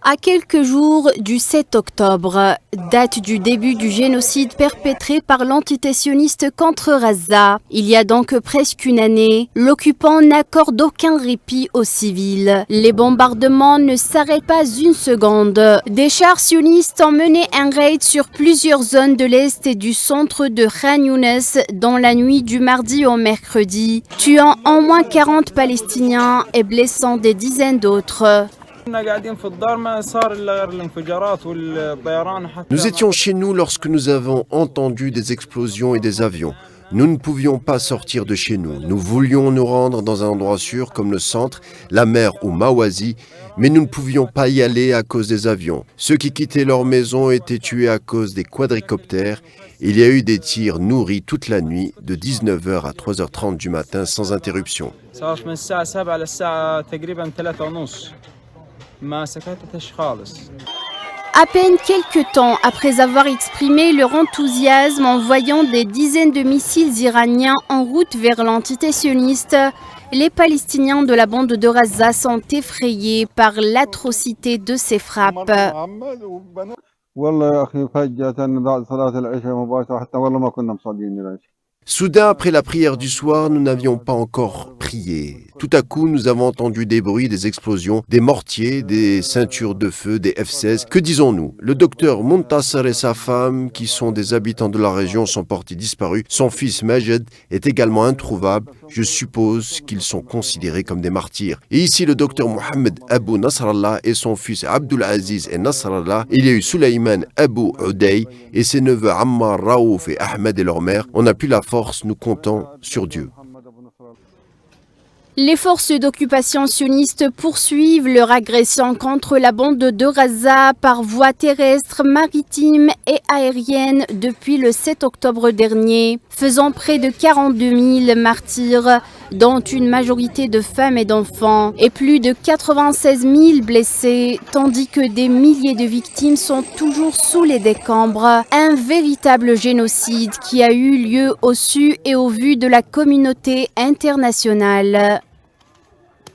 À quelques jours du 7 octobre, date du début du génocide perpétré par l'antiterroriste contre Gaza. Il y a donc presque une année, l'occupant n'accorde aucun répit aux civils. Les bombardements ne s'arrêtent pas une seconde. Des chars sionistes ont mené un raid sur plusieurs zones de l'est et du centre de Khan Younes dans la nuit du mardi au mercredi, tuant au moins 40 Palestiniens et blessant des dizaines d'autres. Nous étions chez nous lorsque nous avons entendu des explosions et des avions. Nous ne pouvions pas sortir de chez nous. Nous voulions nous rendre dans un endroit sûr comme le centre, la mer ou Mawazi, mais nous ne pouvions pas y aller à cause des avions. Ceux qui quittaient leur maison étaient tués à cause des quadricoptères. Il y a eu des tirs nourris toute la nuit, de 19h à 3h30 du matin sans interruption. À peine quelques temps après avoir exprimé leur enthousiasme en voyant des dizaines de missiles iraniens en route vers l'entité sioniste, les Palestiniens de la bande de Gaza sont effrayés par l'atrocité de ces frappes. Soudain, après la prière du soir, nous n'avions pas encore prié. Tout à coup, nous avons entendu des bruits, des explosions, des mortiers, des ceintures de feu, des F-16. Que disons-nous? Le docteur Muntasser et sa femme, qui sont des habitants de la région, sont portés disparus. Son fils Majed est également introuvable. Je suppose qu'ils sont considérés comme des martyrs. Et ici, le docteur Mohamed Abou Nasrallah et son fils Abdulaziz et Nasrallah. Il y a eu Sulaiman Abou Uday et ses neveux Ammar, Raouf et Ahmed et leur mère. On n'a plus la force, nous comptons sur Dieu. Les forces d'occupation sionistes poursuivent leur agression contre la bande de Gaza par voie terrestre, maritime et aérienne depuis le 7 octobre dernier, faisant près de 42 000 martyrs, dont une majorité de femmes et d'enfants, et plus de 96 000 blessés, tandis que des milliers de victimes sont toujours sous les décombres. Un véritable génocide qui a eu lieu au su et au vu de la communauté internationale.